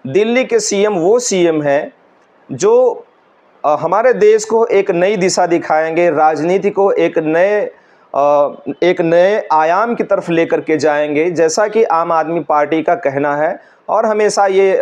दिल्ली के सीएम वो सीएम हैं जो हमारे देश को एक नई दिशा दिखाएंगे, राजनीति को एक नए आयाम की तरफ लेकर के जाएंगे, जैसा कि आम आदमी पार्टी का कहना है। और हमेशा ये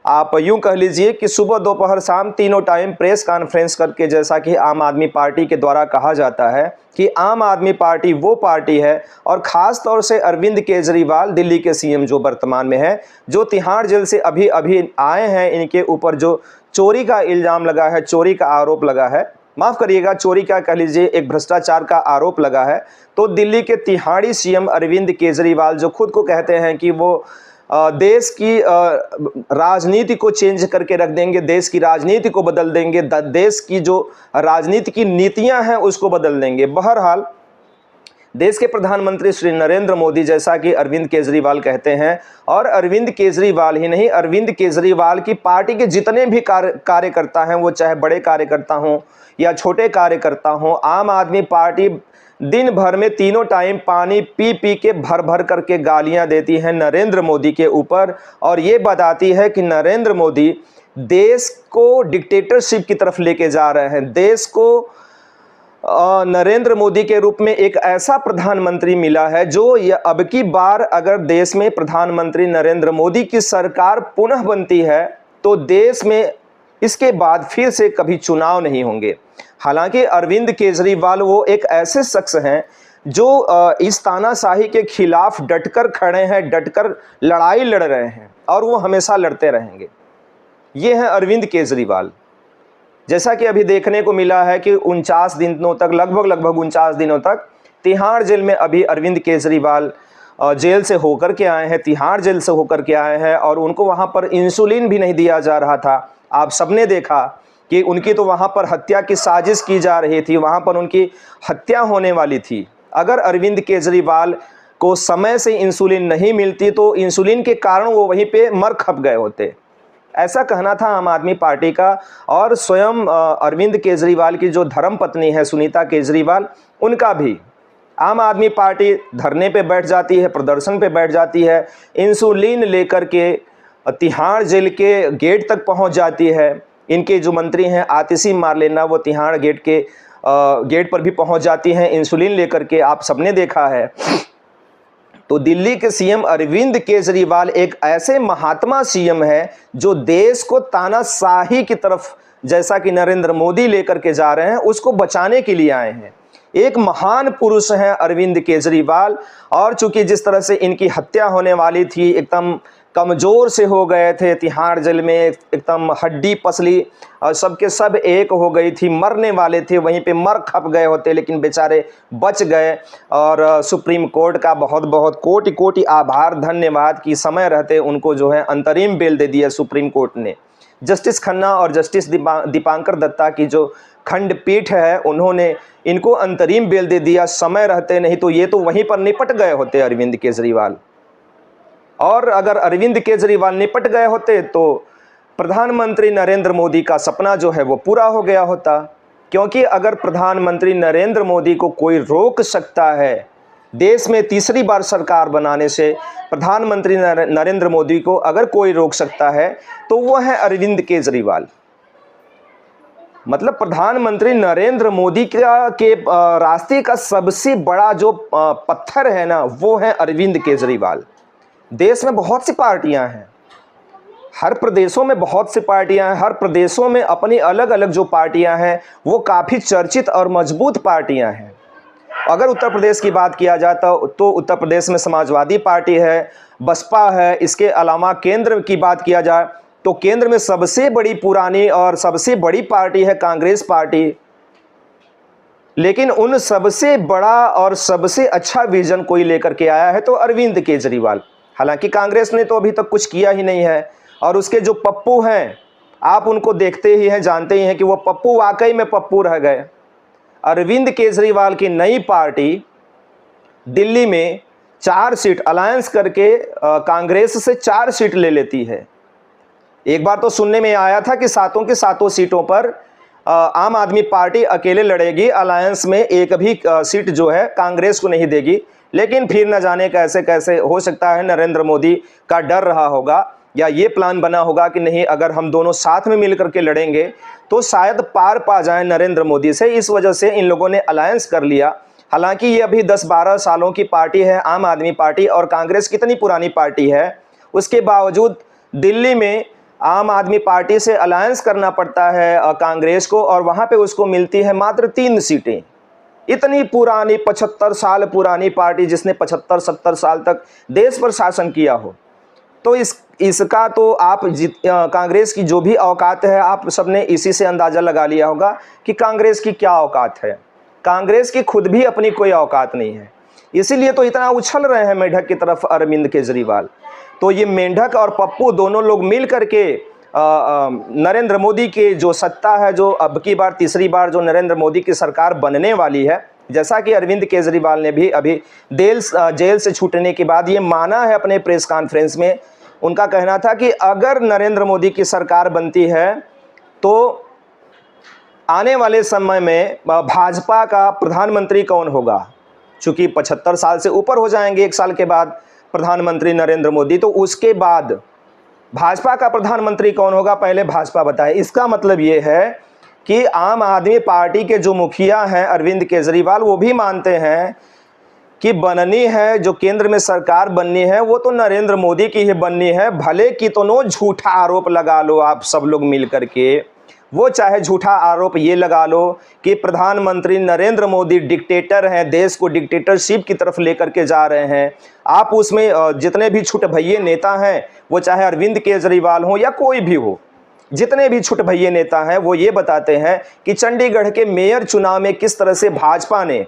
आप यूं कह लीजिए कि सुबह दोपहर शाम तीनों टाइम प्रेस कॉन्फ्रेंस करके, जैसा कि आम आदमी पार्टी के द्वारा कहा जाता है कि आम आदमी पार्टी वो पार्टी है, और ख़ास तौर से अरविंद केजरीवाल दिल्ली के सीएम जो वर्तमान में है, जो तिहाड़ जेल से अभी अभी आए हैं, इनके ऊपर जो चोरी का इल्ज़ाम लगा है, चोरी का आरोप लगा है, माफ़ करिएगा चोरी का कह लीजिए, एक भ्रष्टाचार का आरोप लगा है। तो दिल्ली के तिहाड़ी सीएम अरविंद केजरीवाल जो खुद को कहते हैं कि वो देश की राजनीति को चेंज करके रख देंगे, देश की राजनीति को बदल देंगे, देश की जो राजनीति की नीतियां हैं उसको बदल देंगे। बहरहाल देश के प्रधानमंत्री श्री नरेंद्र मोदी, जैसा कि अरविंद केजरीवाल कहते हैं, और अरविंद केजरीवाल ही नहीं, अरविंद केजरीवाल की पार्टी के जितने भी कार्यकर्ता हैं, वो चाहे बड़े कार्यकर्ता हों या छोटे कार्यकर्ता हों, आम आदमी पार्टी दिन भर में तीनों टाइम पानी पी पी के भर भर करके गालियां देती है नरेंद्र मोदी के ऊपर, और ये बताती है कि नरेंद्र मोदी देश को डिक्टेटरशिप की तरफ लेके जा रहे हैं। देश को नरेंद्र मोदी के रूप में एक ऐसा प्रधानमंत्री मिला है जो यह अब की बार अगर देश में प्रधानमंत्री नरेंद्र मोदी की सरकार पुनः बनती है तो देश में इसके बाद फिर से कभी चुनाव नहीं होंगे। हालांकि अरविंद केजरीवाल वो एक ऐसे शख्स हैं जो इस तानाशाही के खिलाफ डटकर खड़े हैं, डटकर लड़ाई लड़ रहे हैं, और वो हमेशा लड़ते रहेंगे। ये हैं अरविंद केजरीवाल। जैसा कि अभी देखने को मिला है कि 49 दिनों तक, लगभग 49 दिनों तक तिहाड़ जेल में अभी अरविंद केजरीवाल जेल से होकर के आए हैं, तिहाड़ जेल से होकर के आए हैं, और उनको वहाँ पर इंसुलिन भी नहीं दिया जा रहा था। आप सबने देखा कि उनकी तो वहाँ पर हत्या की साजिश की जा रही थी, वहाँ पर उनकी हत्या होने वाली थी। अगर अरविंद केजरीवाल को समय से इंसुलिन नहीं मिलती तो इंसुलिन के कारण वो वहीं पे मर खप गए होते, ऐसा कहना था आम आदमी पार्टी का। और स्वयं अरविंद केजरीवाल की जो धर्मपत्नी है सुनीता केजरीवाल, उनका भी। आम आदमी पार्टी धरने पे बैठ जाती है, प्रदर्शन पे बैठ जाती है, इंसुलिन लेकर के तिहाड़ जेल के गेट तक पहुंच जाती है। इनके जो मंत्री हैं आतिशी मार्लेना, वो तिहाड़ गेट पर भी पहुंच जाती हैं इंसुलिन लेकर के, आप सबने देखा है। तो दिल्ली के सीएम अरविंद केजरीवाल एक ऐसे महात्मा सीएम है जो देश को तानाशाही की तरफ, जैसा कि नरेंद्र मोदी लेकर के जा रहे हैं, उसको बचाने के लिए आए हैं। एक महान पुरुष हैं अरविंद केजरीवाल। और चूंकि जिस तरह से इनकी हत्या होने वाली थी, एकदम कमज़ोर से हो गए थे तिहाड़ जेल में, एकदम हड्डी पसली और सबके सब एक हो गई थी, मरने वाले थे, वहीं पे मर खप गए होते, लेकिन बेचारे बच गए। और सुप्रीम कोर्ट का बहुत बहुत कोटि कोटि आभार, धन्यवाद कि समय रहते उनको जो है अंतरिम बेल दे दिया सुप्रीम कोर्ट ने। जस्टिस खन्ना और जस्टिस दीपांकर दत्ता की जो खंडपीठ है, उन्होंने इनको अंतरिम बेल दे दिया समय रहते, नहीं तो ये तो वहीं पर निपट गए होते अरविंद केजरीवाल। और अगर अरविंद केजरीवाल निपट गए होते तो प्रधानमंत्री नरेंद्र मोदी का सपना जो है वो पूरा हो गया होता। क्योंकि अगर प्रधानमंत्री नरेंद्र मोदी को कोई रोक सकता है देश में तीसरी बार सरकार बनाने से, प्रधानमंत्री नरेंद्र मोदी को अगर कोई रोक सकता है तो वो है अरविंद केजरीवाल। मतलब प्रधानमंत्री नरेंद्र मोदी के रास्ते का सबसे बड़ा जो पत्थर है ना, वो है अरविंद केजरीवाल। देश में बहुत सी पार्टियां हैं, हर प्रदेशों में बहुत सी पार्टियां हैं, हर प्रदेशों में अपनी अलग अलग जो पार्टियां हैं वो काफ़ी चर्चित और मजबूत पार्टियां हैं। अगर उत्तर प्रदेश की बात किया जाता तो उत्तर प्रदेश में समाजवादी पार्टी है, बसपा है। इसके अलावा केंद्र की बात किया जाए तो केंद्र में सबसे बड़ी पुरानी और सबसे बड़ी पार्टी है कांग्रेस पार्टी। लेकिन उन सबसे बड़ा और सबसे अच्छा विजन कोई लेकर के आया है तो अरविंद केजरीवाल। हालांकि कांग्रेस ने तो अभी तक कुछ किया ही नहीं है, और उसके जो पप्पू हैं आप उनको देखते ही हैं, जानते ही हैं कि वो पप्पू वाकई में पप्पू रह गए। अरविंद केजरीवाल की नई पार्टी दिल्ली में 4 सीट अलायंस करके कांग्रेस से 4 सीट ले लेती है। एक बार तो सुनने में आया था कि 7 की 7 सीटों पर आम आदमी पार्टी अकेले लड़ेगी, अलायंस में एक भी सीट जो है कांग्रेस को नहीं देगी। लेकिन फिर न जाने कैसे कैसे हो सकता है नरेंद्र मोदी का डर रहा होगा या ये प्लान बना होगा कि नहीं, अगर हम दोनों साथ में मिलकर के लड़ेंगे तो शायद पार पा जाएं नरेंद्र मोदी से। इस वजह से इन लोगों ने अलायंस कर लिया। हालांकि ये अभी 10-12 सालों की पार्टी है आम आदमी पार्टी, और कांग्रेस कितनी पुरानी पार्टी है, उसके बावजूद दिल्ली में आम आदमी पार्टी से अलायंस करना पड़ता है कांग्रेस को, और वहाँ पे उसको मिलती है मात्र 3 सीटें। इतनी पुरानी 75 साल पुरानी पार्टी जिसने 75-70 साल तक देश पर शासन किया हो, तो इसका तो आप कांग्रेस की जो भी औकात है, आप सबने इसी से अंदाज़ा लगा लिया होगा कि कांग्रेस की क्या औकात है। कांग्रेस की खुद भी अपनी कोई औकात नहीं है, इसीलिए तो इतना उछल रहे हैं मेंढक की तरफ अरविंद केजरीवाल। तो ये मेंढक और पप्पू दोनों लोग मिल करके नरेंद्र मोदी के जो सत्ता है, जो अब की बार तीसरी बार जो नरेंद्र मोदी की सरकार बनने वाली है, जैसा कि अरविंद केजरीवाल ने भी अभी जेल से छूटने के बाद ये माना है अपने प्रेस कॉन्फ्रेंस में। उनका कहना था कि अगर नरेंद्र मोदी की सरकार बनती है तो आने वाले समय में भाजपा का प्रधानमंत्री कौन होगा, चूंकि 75 साल से ऊपर हो जाएंगे 1 साल के बाद प्रधानमंत्री नरेंद्र मोदी, तो उसके बाद भाजपा का प्रधानमंत्री कौन होगा पहले भाजपा बताए। इसका मतलब ये है कि आम आदमी पार्टी के जो मुखिया हैं अरविंद केजरीवाल, वो भी मानते हैं कि बननी है, जो केंद्र में सरकार बननी है वो तो नरेंद्र मोदी की ही बननी है। भले कितनों झूठा आरोप लगा लो आप सब लोग मिल करके, वो चाहे झूठा आरोप ये लगा लो कि प्रधानमंत्री नरेंद्र मोदी डिक्टेटर हैं, देश को डिक्टेटरशिप की तरफ लेकर के जा रहे हैं। आप उसमें जितने भी छुट भैये नेता हैं, वो चाहे अरविंद केजरीवाल हो या कोई भी हो, जितने भी छुट भैये नेता हैं वो ये बताते हैं कि चंडीगढ़ के मेयर चुनाव में किस तरह से भाजपा ने,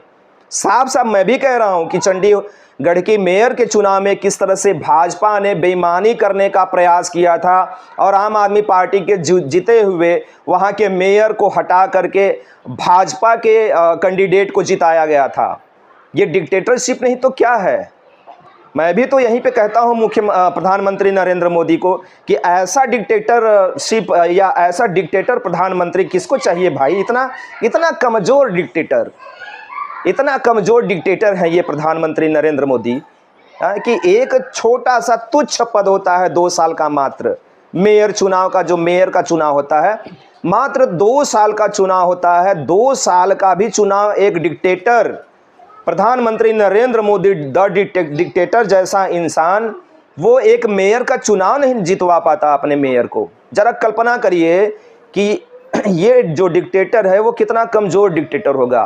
साफ साफ मैं भी कह रहा हूं कि चंडीगढ़ की मेयर के चुनाव में किस तरह से भाजपा ने बेईमानी करने का प्रयास किया था और आम आदमी पार्टी के जीते हुए वहां के मेयर को हटा करके भाजपा के कैंडिडेट को जिताया गया था। ये डिक्टेटरशिप नहीं तो क्या है। मैं भी तो यहीं पे कहता हूं प्रधानमंत्री नरेंद्र मोदी को कि ऐसा डिक्टेटरशिप या ऐसा डिक्टेटर प्रधानमंत्री किसको चाहिए भाई। इतना कमजोर डिक्टेटर, इतना कमजोर डिक्टेटर है ये प्रधानमंत्री नरेंद्र मोदी कि एक छोटा सा तुच्छ पद होता है 2 साल का, मात्र मेयर चुनाव का, जो मेयर का चुनाव होता है मात्र 2 साल का चुनाव होता है। 2 साल का भी चुनाव एक डिक्टेटर, प्रधानमंत्री नरेंद्र मोदी द डिक्टेटर जैसा इंसान, वो एक मेयर का चुनाव नहीं जितवा पाता अपने मेयर को। जरा कल्पना करिए कि ये जो डिक्टेटर है वो कितना कमजोर डिक्टेटर होगा।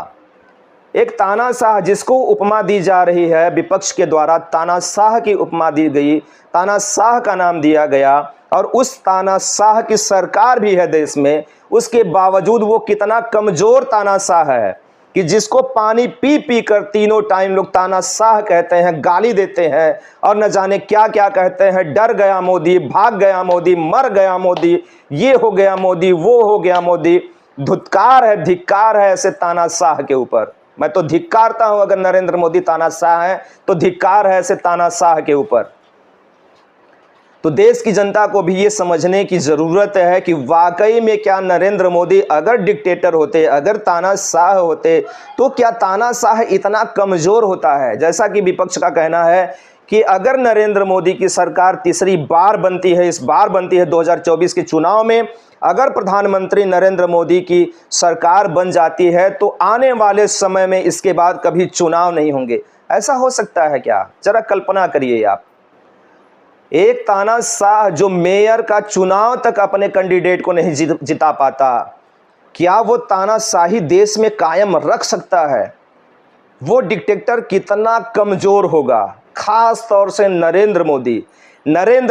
एक तानाशाह जिसको उपमा दी जा रही है विपक्ष के द्वारा, तानाशाह की उपमा दी गई, तानाशाह का नाम दिया गया, और उस तानाशाह की सरकार भी है देश में, उसके बावजूद वो कितना कमजोर तानाशाह है कि जिसको पानी पी पी कर तीनों टाइम लोग तानाशाह कहते हैं, गाली देते हैं और न जाने क्या क्या कहते हैं। डर गया मोदी, भाग गया मोदी, मर गया मोदी, ये हो गया मोदी, वो हो गया मोदी। धुतकार है, धिक्कार है ऐसे तानाशाह के ऊपर। मैं तो धिक्कारता हूं, अगर नरेंद्र मोदी तानाशाह है तो धिक्कार है ऐसे तानाशाह के ऊपर। तो देश की जनता को भी ये समझने की जरूरत है कि वाकई में क्या नरेंद्र मोदी अगर डिक्टेटर होते, अगर तानाशाह होते, तो क्या तानाशाह इतना कमजोर होता है। जैसा कि विपक्ष का कहना है कि अगर नरेंद्र मोदी की सरकार तीसरी बार बनती है, इस बार बनती है 2024 के चुनाव में, अगर प्रधानमंत्री नरेंद्र मोदी की सरकार बन जाती है तो आने वाले समय में इसके बाद कभी चुनाव नहीं होंगे। ऐसा हो सकता है क्या? जरा कल्पना करिए आप। एक तानाशाह जो मेयर का चुनाव तक अपने कैंडिडेट को नहीं जिता पाता, क्या वो तानाशाही देश में कायम रख सकता है? वो डिक्टेटर कितना कमजोर होगा। खास तौर से नरेंद्र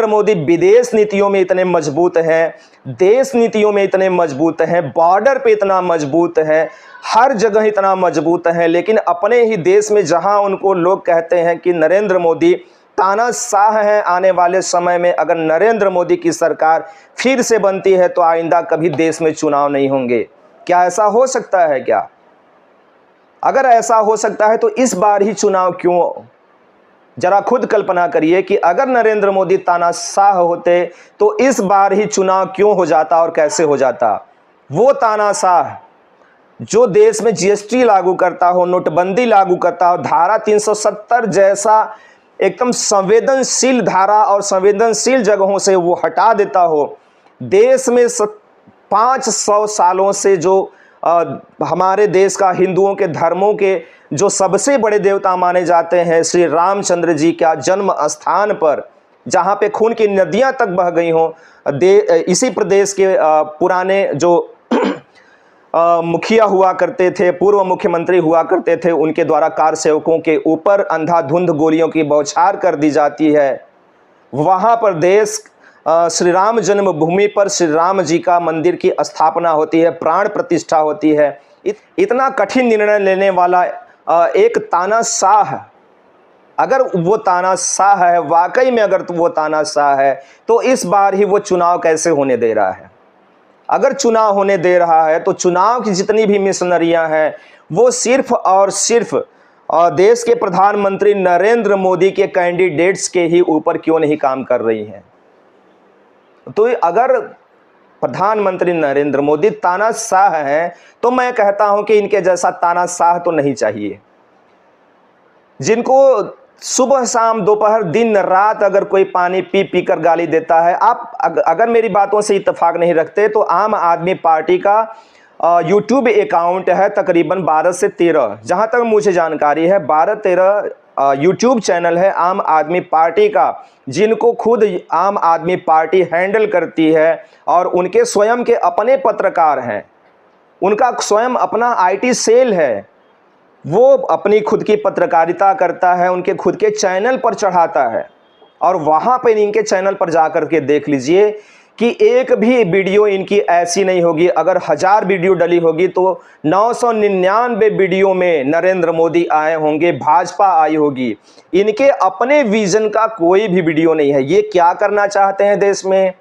मोदी विदेश नीतियों में इतने मजबूत हैं, देश नीतियों में इतने मजबूत हैं, बॉर्डर पे इतना मजबूत हैं, हर जगह इतना मजबूत हैं, लेकिन अपने ही देश में जहां उनको लोग कहते हैं कि नरेंद्र मोदी तानाशाह हैं, आने वाले समय में अगर नरेंद्र मोदी की सरकार फिर से बनती है तो आइंदा कभी देश में चुनाव नहीं होंगे। क्या ऐसा हो सकता है क्या? अगर ऐसा हो सकता है तो इस बार ही चुनाव क्यों? जरा खुद कल्पना करिए कि अगर नरेंद्र मोदी तानाशाह होते तो इस बार ही चुनाव क्यों हो जाता और कैसे हो जाता। वो तानाशाह जो देश में जीएसटी लागू करता हो, नोटबंदी लागू करता हो, धारा 370 जैसा एकदम संवेदनशील धारा और संवेदनशील जगहों से वो हटा देता हो। देश में 500 सालों से जो हमारे देश का हिंदुओं के धर्मों के जो सबसे बड़े देवता माने जाते हैं श्री रामचंद्र जी का जन्म स्थान पर, जहाँ पे खून की नदियाँ तक बह गई हों, इसी प्रदेश के पुराने जो मुखिया हुआ करते थे, पूर्व मुख्यमंत्री हुआ करते थे, उनके द्वारा कार सेवकों के ऊपर अंधाधुंध गोलियों की बौछार कर दी जाती है। वहाँ पर देश श्री राम जन्मभूमि पर श्री राम जी का मंदिर की स्थापना होती है, प्राण प्रतिष्ठा होती है। इतना कठिन निर्णय लेने वाला एक तानाशाह, अगर वो तानाशाह है वाकई में, अगर वो तानाशाह है तो इस बार ही वो चुनाव कैसे होने दे रहा है? अगर चुनाव होने दे रहा है तो चुनाव की जितनी भी मिशनरियां हैं वो सिर्फ और सिर्फ देश के प्रधानमंत्री नरेंद्र मोदी के कैंडिडेट्स के ही ऊपर क्यों नहीं काम कर रही हैं? तो अगर प्रधानमंत्री नरेंद्र मोदी तानाशाह हैं तो मैं कहता हूं कि इनके जैसा तानाशाह तो नहीं चाहिए, जिनको सुबह शाम दोपहर दिन रात अगर कोई पानी पी पी कर गाली देता है। आप अगर मेरी बातों से इत्तेफाक नहीं रखते तो आम आदमी पार्टी का यूट्यूब अकाउंट है तकरीबन 12 से 13, जहां तक मुझे जानकारी है 12-13 यूट्यूब चैनल है आम आदमी पार्टी का, जिनको खुद आम आदमी पार्टी हैंडल करती है और उनके स्वयं के अपने पत्रकार हैं, उनका स्वयं अपना IT सेल है, वो अपनी खुद की पत्रकारिता करता है, उनके खुद के चैनल पर चढ़ाता है। और वहाँ पर इनके चैनल पर जाकर के देख लीजिए कि एक भी वीडियो इनकी ऐसी नहीं होगी, अगर 1000 वीडियो डली होगी तो 999 वीडियो में नरेंद्र मोदी आए होंगे, भाजपा आई होगी। इनके अपने विजन का कोई भी वीडियो नहीं है। ये क्या करना चाहते हैं देश में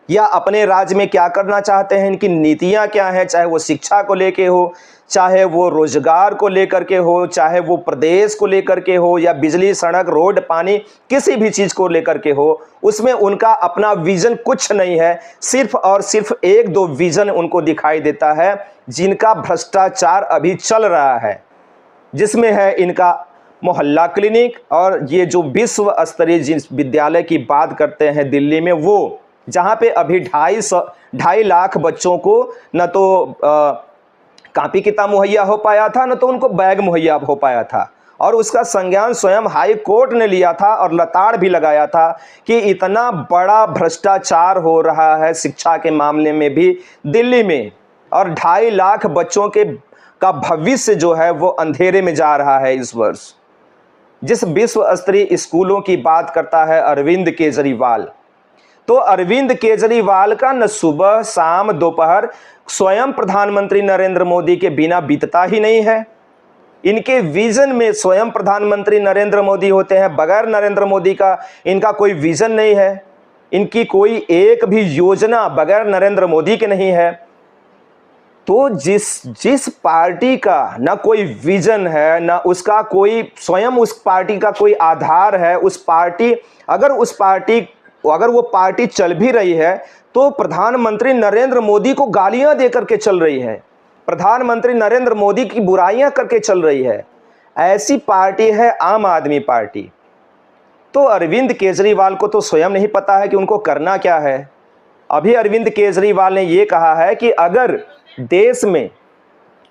या अपने राज्य में क्या करना चाहते हैं, इनकी नीतियां क्या हैं, चाहे वो शिक्षा को लेके हो, चाहे वो रोजगार को लेकर के हो, चाहे वो प्रदेश को लेकर के हो, या बिजली, सड़क, रोड, पानी, किसी भी चीज़ को लेकर के हो, उसमें उनका अपना विजन कुछ नहीं है। सिर्फ और सिर्फ 1-2 विजन उनको दिखाई देता है, जिनका भ्रष्टाचार अभी चल रहा है, जिसमें है इनका मोहल्ला क्लिनिक और ये जो विश्व स्तरीय जिस विद्यालय की बात करते हैं दिल्ली में, वो जहाँ पे अभी 2.5 लाख बच्चों को न तो कॉपी किताब मुहैया हो पाया था, न तो उनको बैग मुहैया हो पाया था, और उसका संज्ञान स्वयं हाई कोर्ट ने लिया था और लताड़ भी लगाया था कि इतना बड़ा भ्रष्टाचार हो रहा है शिक्षा के मामले में भी दिल्ली में, और 2.5 लाख बच्चों का भविष्य जो है वो अंधेरे में जा रहा है इस वर्ष। जिस विश्व स्तरीय स्कूलों की बात करता है अरविंद केजरीवाल, तो अरविंद केजरीवाल का न सुबह शाम दोपहर स्वयं प्रधानमंत्री नरेंद्र मोदी के बिना बीतता ही नहीं है। इनके विजन में स्वयं प्रधानमंत्री नरेंद्र मोदी होते हैं, बगैर नरेंद्र मोदी का इनका कोई विजन नहीं है। इनकी कोई एक भी योजना बगैर नरेंद्र मोदी के नहीं है। तो जिस पार्टी का ना कोई विजन है, ना उसका कोई स्वयं उस पार्टी का कोई आधार है, अगर वो पार्टी चल भी रही है तो प्रधानमंत्री नरेंद्र मोदी को गालियां दे करके चल रही है, प्रधानमंत्री नरेंद्र मोदी की बुराइयां करके चल रही है, ऐसी पार्टी है आम आदमी पार्टी। तो अरविंद केजरीवाल को तो स्वयं नहीं पता है कि उनको करना क्या है। अभी अरविंद केजरीवाल ने ये कहा है कि अगर देश में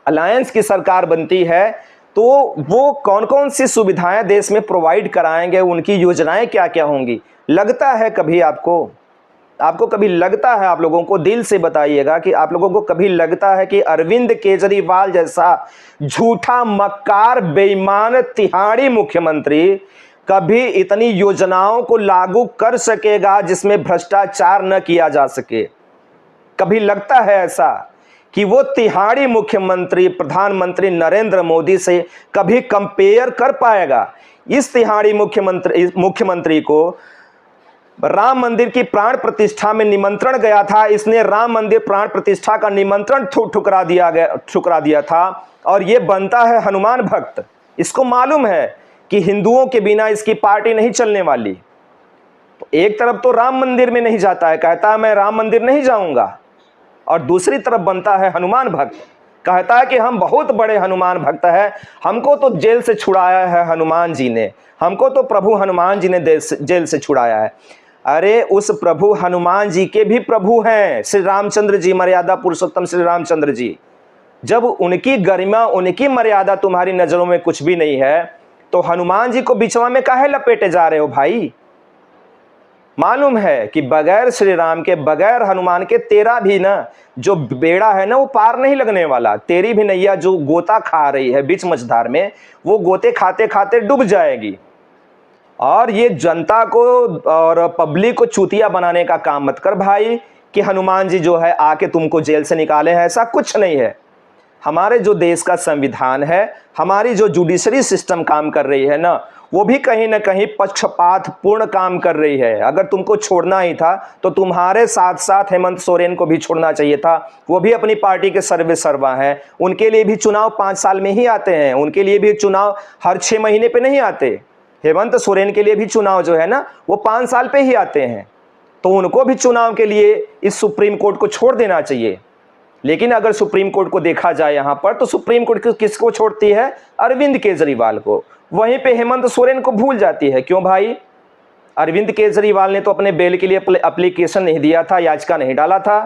अलायंस की सरकार बनती है तो वो कौन कौन सी सुविधाएं देश में प्रोवाइड कराएंगे, उनकी योजनाएं क्या क्या होंगी। लगता है कभी आपको कभी लगता है, आप लोगों को दिल से बताइएगा कि आप लोगों को कभी लगता है कि अरविंद केजरीवाल जैसा झूठा, मक्कार, बेईमान, तिहाड़ी मुख्यमंत्री कभी इतनी योजनाओं को लागू कर सकेगा जिसमें भ्रष्टाचार न किया जा सके? कभी लगता है ऐसा कि वो तिहाड़ी मुख्यमंत्री प्रधानमंत्री नरेंद्र मोदी से कभी कंपेयर कर पाएगा? इस तिहाड़ी मुख्यमंत्री को राम मंदिर की प्राण प्रतिष्ठा में निमंत्रण गया था, इसने राम मंदिर प्राण प्रतिष्ठा का निमंत्रण ठुकरा दिया था, और ये बनता है हनुमान भक्त। इसको मालूम है कि हिंदुओं के बिना इसकी पार्टी नहीं चलने वाली। तो एक तरफ तो राम मंदिर में नहीं जाता है, कहता है मैं राम मंदिर नहीं जाऊंगा, और दूसरी तरफ बनता है हनुमान भक्त। कहता है कि हम बहुत बड़े हनुमान भक्त हैं, हमको तो जेल से छुड़ाया है हनुमान जी ने, हमको तो प्रभु हनुमान जी ने जेल से छुड़ाया है। अरे उस प्रभु हनुमान जी के भी प्रभु हैं श्री रामचंद्र जी, मर्यादा पुरुषोत्तम श्री रामचंद्र जी। जब उनकी गरिमा, उनकी मर्यादा तुम्हारी नजरों में कुछ भी नहीं है, तो हनुमान जी को बिचवा में काहे लपेटे जा रहे हो भाई? मालूम है कि बगैर श्री राम के, बगैर हनुमान के तेरा भी ना जो बेड़ा है ना वो पार नहीं लगने वाला। तेरी भी नैया जो गोता खा रही है बीच मझधार में, वो गोते खाते खाते डूब जाएगी। और ये जनता को और पब्लिक को चूतिया बनाने का काम मत कर भाई कि हनुमान जी जो है आके तुमको जेल से निकाले हैं, ऐसा कुछ नहीं है। हमारे जो देश का संविधान है, हमारी जो जुडिशरी सिस्टम काम कर रही है ना, वो भी कहीं ना कहीं पक्षपात पूर्ण काम कर रही है। अगर तुमको छोड़ना ही था तो तुम्हारे साथ साथ हेमंत सोरेन को भी छोड़ना चाहिए था। वो भी अपनी पार्टी के सर्वे सर्वा हैं, उनके लिए भी चुनाव 5 साल में ही आते हैं, उनके लिए भी चुनाव हर 6 महीने पे नहीं आते। हेमंत सोरेन के लिए भी चुनाव जो है ना वो 5 साल पे ही आते हैं, तो उनको भी चुनाव के लिए इस सुप्रीम कोर्ट को छोड़ देना चाहिए। लेकिन अगर सुप्रीम कोर्ट को देखा जाए यहाँ पर, तो सुप्रीम कोर्ट किसको छोड़ती है? अरविंद केजरीवाल को। वहीं पे हेमंत सोरेन को भूल जाती है। क्यों भाई? अरविंद केजरीवाल ने तो अपने बेल के लिए एप्लीकेशन नहीं दिया था, याचिका नहीं डाला था।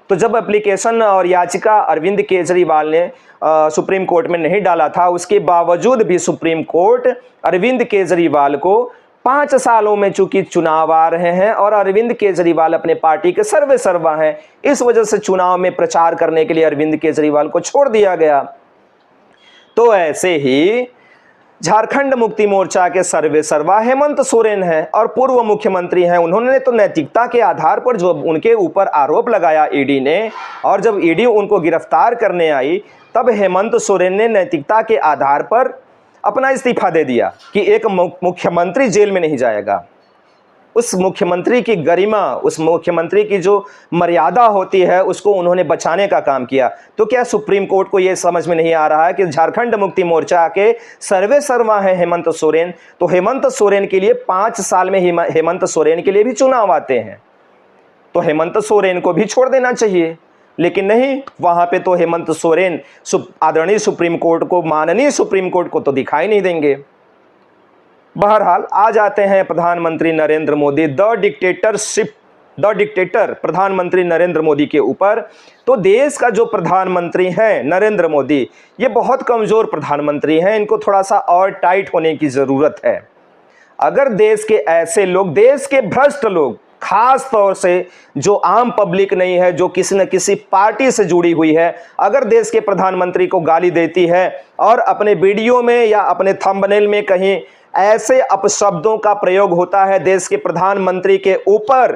तो जब एप्लीकेशन और याचिका अरविंद केजरीवाल ने सुप्रीम कोर्ट में नहीं डाला था, उसके बावजूद भी सुप्रीम कोर्ट अरविंद केजरीवाल को 5 सालों में चूंकि चुनाव आ रहे हैं और अरविंद केजरीवाल अपने पार्टी के सर्वे सर्वा हैं, इस वजह से चुनाव में प्रचार करने के लिए अरविंद केजरीवाल को छोड़ दिया गया। तो ऐसे ही झारखंड मुक्ति मोर्चा के सर्वे सर्वा हेमंत सोरेन हैं और पूर्व मुख्यमंत्री हैं। उन्होंने तो नैतिकता के आधार पर जो उनके ऊपर आरोप लगाया ईडी ने, और जब ईडी उनको गिरफ्तार करने आई तब हेमंत सोरेन ने नैतिकता के आधार पर अपना इस्तीफा दे दिया कि एक मुख्यमंत्री जेल में नहीं जाएगा। उस मुख्यमंत्री की गरिमा, उस मुख्यमंत्री की जो मर्यादा होती है, उसको उन्होंने बचाने का काम किया। तो क्या सुप्रीम कोर्ट को यह समझ में नहीं आ रहा है कि झारखंड मुक्ति मोर्चा के सर्वे सर्वा है हेमंत सोरेन, तो हेमंत सोरेन के लिए 5 साल में हेमंत सोरेन के लिए भी चुनाव आते हैं, तो हेमंत सोरेन को भी छोड़ देना चाहिए। लेकिन नहीं, वहां पे तो हेमंत सोरेन आदरणीय सुप्रीम कोर्ट को, माननीय सुप्रीम कोर्ट को तो दिखाई नहीं देंगे। बहरहाल आ जाते हैं प्रधानमंत्री नरेंद्र मोदी, द डिक्टेटर प्रधानमंत्री नरेंद्र मोदी के ऊपर। तो देश का जो प्रधानमंत्री हैं नरेंद्र मोदी, ये बहुत कमजोर प्रधानमंत्री हैं, इनको थोड़ा सा और टाइट होने की जरूरत है। अगर देश के ऐसे लोग, देश के भ्रष्ट लोग, खास तौर से जो आम पब्लिक नहीं है, जो किसी न किसी पार्टी से जुड़ी हुई है, अगर देश के प्रधानमंत्री को गाली देती है और अपने वीडियो में या अपने थंबनेल में कहीं ऐसे अपशब्दों का प्रयोग होता है देश के प्रधानमंत्री के ऊपर,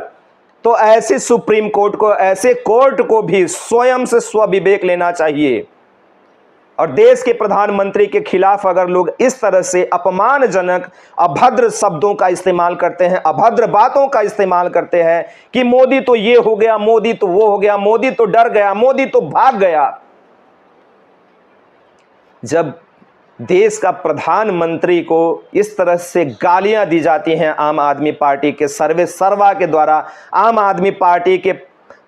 तो ऐसे सुप्रीम कोर्ट को, ऐसे कोर्ट को भी स्वयं से स्वविवेक लेना चाहिए। और देश के प्रधानमंत्री के खिलाफ अगर लोग इस तरह से अपमानजनक, अभद्र शब्दों का इस्तेमाल करते हैं, अभद्र बातों का इस्तेमाल करते हैं कि मोदी तो ये हो गया, मोदी तो वो हो गया, मोदी तो डर गया, मोदी तो भाग गया। जब देश का प्रधानमंत्री को इस तरह से गालियां दी जाती हैं आम आदमी पार्टी के सर्वे सर्वा के द्वारा, आम आदमी पार्टी के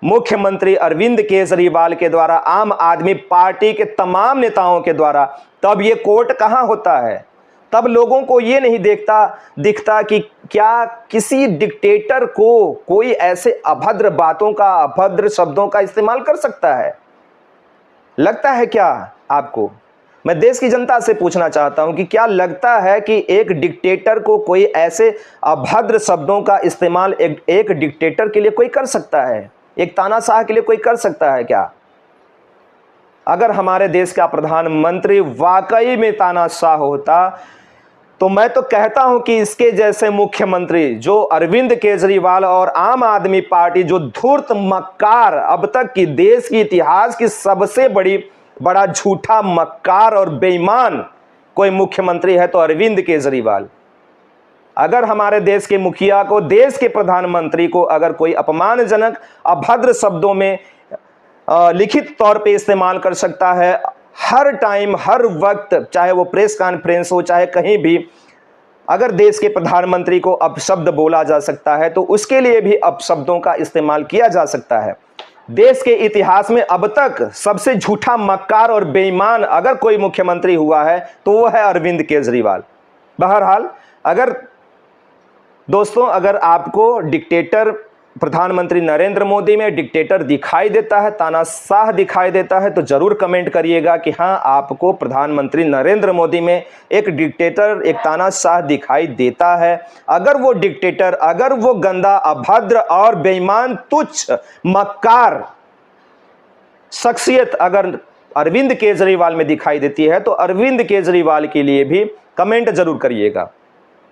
मुख्यमंत्री अरविंद केजरीवाल के द्वारा, आम आदमी पार्टी के तमाम नेताओं के द्वारा, तब ये कोर्ट कहां होता है? तब लोगों को ये नहीं दिखता कि क्या किसी डिक्टेटर को कोई ऐसे अभद्र बातों का, अभद्र शब्दों का इस्तेमाल कर सकता है? लगता है क्या आपको? मैं देश की जनता से पूछना चाहता हूं कि क्या लगता है कि एक डिक्टेटर को कोई ऐसे अभद्र शब्दों का इस्तेमाल एक डिक्टेटर के लिए कोई कर सकता है? एक तानाशाह के लिए कोई कर सकता है क्या? अगर हमारे देश का प्रधानमंत्री वाकई में तानाशाह होता, तो मैं तो कहता हूं कि इसके जैसे मुख्यमंत्री जो अरविंद केजरीवाल और आम आदमी पार्टी, जो धूर्त मक्कार, अब तक की देश की इतिहास की सबसे बड़ा झूठा मक्कार और बेईमान कोई मुख्यमंत्री है तो अरविंद केजरीवाल। अगर हमारे देश के मुखिया को, देश के प्रधानमंत्री को अगर कोई अपमानजनक, अभद्र शब्दों में लिखित तौर पे इस्तेमाल कर सकता है हर टाइम, हर वक्त, चाहे वो प्रेस कॉन्फ्रेंस हो, चाहे कहीं भी, अगर देश के प्रधानमंत्री को अपशब्द बोला जा सकता है, तो उसके लिए भी अपशब्दों का इस्तेमाल किया जा सकता है। देश के इतिहास में अब तक सबसे झूठा, मक्कार और बेईमान अगर कोई मुख्यमंत्री हुआ है तो वो है अरविंद केजरीवाल। बहरहाल दोस्तों अगर आपको डिक्टेटर प्रधानमंत्री नरेंद्र मोदी में डिक्टेटर दिखाई देता है, तानाशाह दिखाई देता है, तो जरूर कमेंट करिएगा कि हाँ आपको प्रधानमंत्री नरेंद्र मोदी में एक डिक्टेटर, एक तानाशाह दिखाई देता है। अगर वो डिक्टेटर, अगर वो गंदा, अभद्र और बेईमान, तुच्छ, मक्कार शख्सियत अगर अरविंद केजरीवाल में दिखाई देती है तो अरविंद केजरीवाल के लिए भी कमेंट जरूर करिएगा।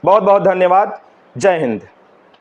बहुत बहुत धन्यवाद। जय हिंद।